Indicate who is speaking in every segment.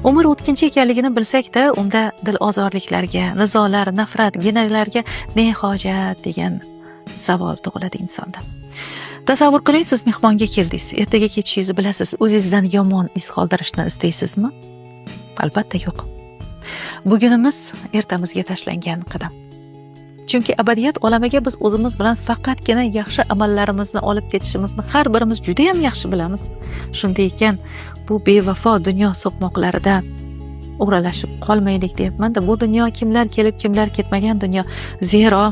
Speaker 1: Umr o'tkinchi ekanligini bilsak-da, unda dilozorliklarga, nizolar, nafrat, ginalarga ne hojat degan savol tug'iladi insonda. Tasavvur qiling, siz mehmonga keldingiz. Ertaga ketishingizni bilasiz. O'zingizdan yomon iz qoldirishni istaysizmi? Albatta yo'q. Bugunimiz ertamizga tashlangan qadam. Chunki abadiyat olamiga biz o'zimiz bilan faqatgina yaxshi amallarimizni olib ketishimizni har birimiz juda ham yaxshi bilamiz. Shunday ekan, bu bevafo dunyo so'qmoqlarida o'ralashib qolmaylik deyapman-da. Bu dunyo kimlar kelib, kimlar ketmagan dunyo. Zero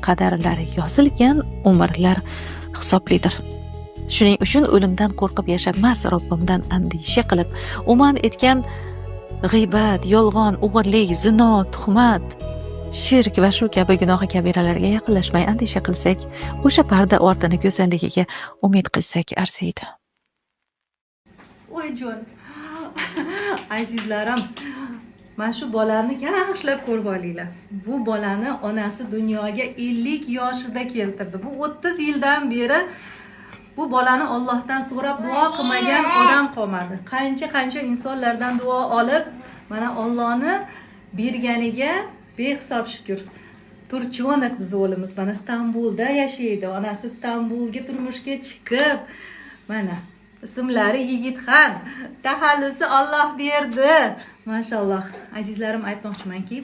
Speaker 1: qadarlari yozilgan, umrlar hisoblidir. Shuning uchun o'limdan qo'rqib yashamas, Robbimdan andisha qilib, uman etgan g'iybat, yolg'on, o'g'irlik, zino, tuhmat, shirk va shu kabi gunohi kabiralarga yaqinlashmay andisha qilsak, o'sha parda ortini go'zalligiga umid qilsak arziydi.
Speaker 2: Voyjon, azizlarim, mana shu bolani yaxshilab ko'rib olinglar. Bu bolani onasi dunyoga 50 yoshida keltirdi. Bu 30 yildan beri bu bolani Allohdan so'rab duo qilmagan odam qolmadi. Qancha insonlardan duo olib, mana Allohni berganiga behisob shukr. Turchonak biz o'g'limiz mana Istanbulda yashaydi. Onasi Istanbulga turmushga chiqib, mana ismlari Yigitxon, tahallisi Alloh berdi. Mashalloh. Azizlarim, aytmoqchimanki,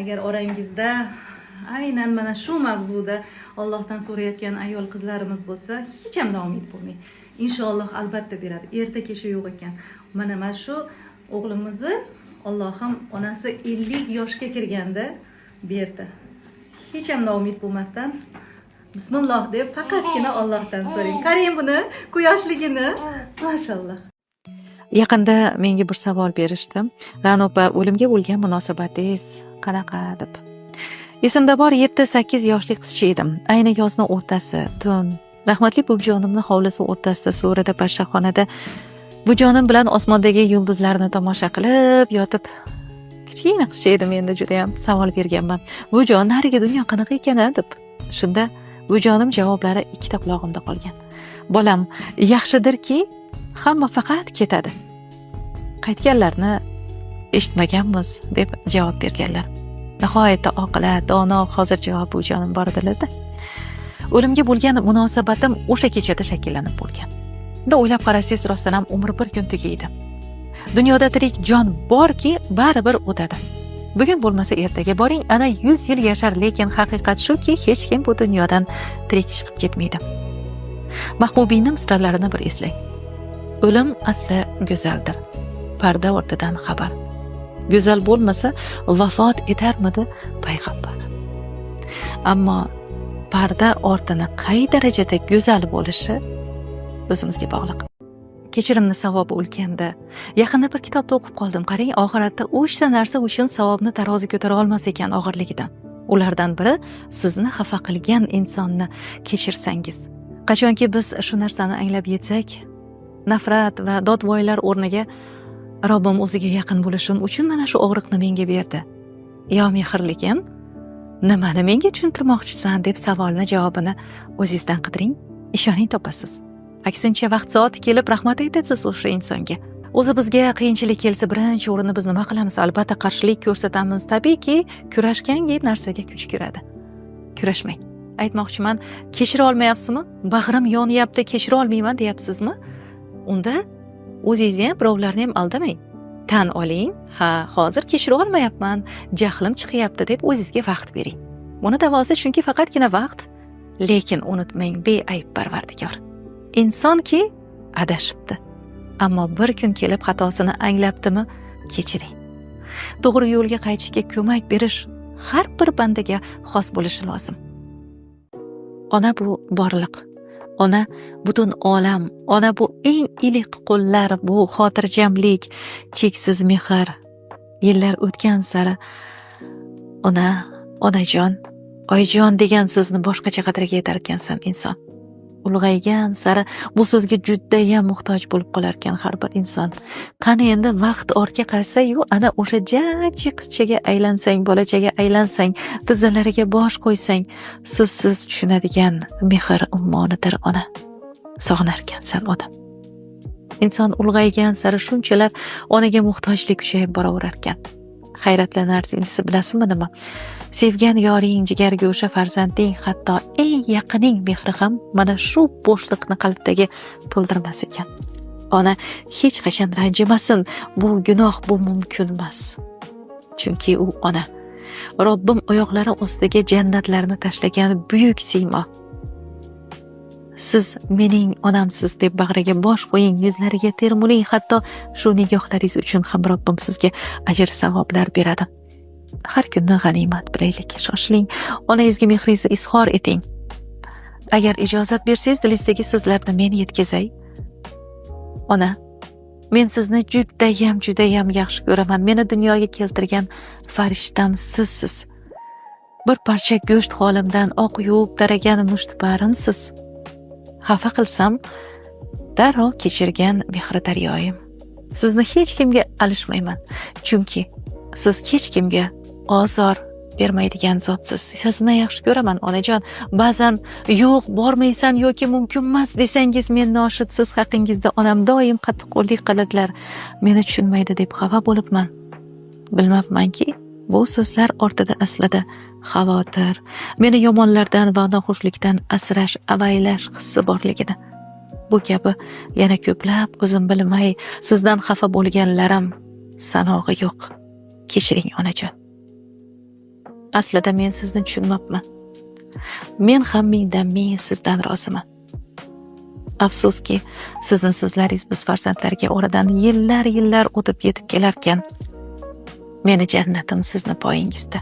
Speaker 2: agar orangizda aynan mana shu mavzuda Allohdan so'rayotgan ayol qizlarimiz bo'lsa, hech ham umid bo'lmang. Inshaalloh albatta beradi. Erta kecha yo'q ekan. Mana shu o'g'limizni Allohim onasi 50 yoshga kirganda berdi. Hech ham umid bo'lmasdan bismillah deb faqatgina Allohdan so'rang. Qarang buni, quyoshligini. Mashalloh.
Speaker 1: Yaqinda menga bir savol berishdi. Ra'no opa, o'limga bo'lgan munosabatingiz qanaqa deb. Esimda bor, 7-8 yoshli qizcha edim. Ayni yozni o'rtasi, tun. Rahmatli buvijonimning hovlisi o'rtasida so'rida pashshaxonada buvijonim bilan osmondagi yulduzlarni tomosha qilib yotib, kichkina qizcha edim, endi juda ham savol berganman. Buvijon, narigi dunyo qanaqa ekan deb. Shunda buvijonim javoblari ikkita quloqimda qolgan. Bolam, yaxshidirki, hamma faqat ketadi. Qaytganlarni eshitmaganmiz deb javob berganlar. Nihoyatda oqila, dono, hozir javob buvijonim bor dilida. O'limga bo'lgan munosabatim o'sha kechada shakllanib bo'lgan. Unda o'ylab qarasangiz, rostdan ham umr bir kun tugaydi. Dunyoda tirik jon borki, baribir o'tadi. Bugun bo'lmasa ertaga boring, ana 100 yil yashar, lekin haqiqat shuki, hech kim bu dunyodan tirik chiqib ketmaydi. Mahbubiyning misralarini bir eslang. O'lim asli go'zaldir. Parda ortidan xabar. Go'zal bo'lmasa vafot etarmidi payg'ambar? Ammo parda ortini qay darajada go'zal bo'lishi o'zimizga bog'liq. Kechirimni savobi ulkanda. Yaqinda bir kitobda o'qib qoldim. Qarang, oxiratda o'sha narsa uchun savobni tarozi ko'tara olmas ekan og'irligidan. Ulardan biri sizni xafa qilgan insonni kechirsangiz. Qachonki biz shu narsani anglab yetsak, nafrat va dodvoylar o'rniga Robbim o'ziga yaqin bo'lishim uchun mana shu og'riqni menga berdi. Yo mehrligim, nimani menga tushuntirmoqchisan deb savolni javobini o'zingizdan qidiring, ishoning topasiz. Aksincha vaqt soati kelib rahmat aytasiz o'sha insonga. O'zi bizga qiyinchilik kelsa birinchi o'rinda biz nima qilamiz? Albatta qarshilik ko'rsatamiz. Tabiiyki, kurashganga narsaga kuch kiradi. Kurashmang. Aytmoqchiman, kechira olmayapsizmi? Bag'rim yonyapti, kechira olmayman deyapsizmi? Unda o'zingizni ham, birovlarni ham aldamang. Tan oling, ha, hozir kechira olmayapman, jahlim chiqyapti deb o'zingizga vaqt bering. Buni davosi chunki faqatgina vaqt, lekin unutmang, beayb Parvardigor. Insonki adashibdi, ammo bir kun kelib xatosini anglabdimi, kechiring. To'g'ri yo'lga qaytishga ko'mak berish har bir bandaga xos bo'lishi lozim. Ona bu borliq. Ona butun olam. Ona bu eng iliq qo'llar, bu xotirjamlik, cheksiz mehr. Yillar o'tgan sari onajon, oyjon degan so'zni boshqacha qadriga yetar ekansan inson. Ulg'aygan sari bu so'zga juda ham muhtoj bo'lib qolar ekan har bir inson. Qani endi vaqt ortga qaytsa-yu, ana o'sha jajji qizchaga aylansang, bolachaga aylansang, tizzalariga bosh qo'ysang, so'zsiz tushunadigan mehr ummonidir ona. Sog'inar ekansan odam. Inson ulg'aygan sari shunchalar onaga muhtojlik kuchayib boraverar ekan. Hayratlanarlisi bilasizmi nima? Sevgan yoring, jigargo'sha farzanding, hatto eng yaqining mehri ham mana shu bo'shliqni qalbdagi to'ldirmas ekan. Ona hech qachon ranjimasin, bu gunoh, bu mumkin emas. Chunki u ona. Robbim oyoqlari ostiga jannatlarni tashlagan buyuk siymo. Siz mening onamsiz deb bag'riga bosh qo'ying, yuzlariga termuling, hatto shu nigohlaringiz uchun ham Robbim sizga ajr savoblar beradi. Har kunni g'animat bilaylik, shoshiling, onangizga mehringizni izhor eting. Agar ijozat bersangiz, dilingizdagi so'zlarni men yetkazay. Ona, men sizni judayam yaxshi ko'raman. Meni dunyoga keltirgan farishtam sizsiz. Bir parcha go'sht holimdan oq yuvib taragan mushtbarimsiz. Xafa qilsam, darrov kechirgan mehri daryoyim. Sizni hech kimga alishmayman, chunki siz hech kimga ozor bermaydigan zotsiz. Sizni yaxshi ko'raman, onajon. Ba'zan yo'q, bormaysan yoki mumkin emas desangiz, men noshudsiz haqingizda onam doim qattiqqo'llik qiladilar. Meni tushunmaydi deb xafa bo'libman. Bilmabmanki, bu so'zlar ortida aslida xavotir, meni yomonlardan va noxushlikdan asrash, avaylash hissi borligini. Bu kabi yana ko'plab o'zim bilmay sizdan xafa bo'lganlarim sanog'i yo'q. Kechiring onajon. Aslida men sizni tushunmabman. Men ham mingdan ming sizdan roziman. Afsuski, sizning so'zlaringiz biz farzandlarga oradan yillar o'tib yetib kelarkan, meni jannatim sizni poyingizda.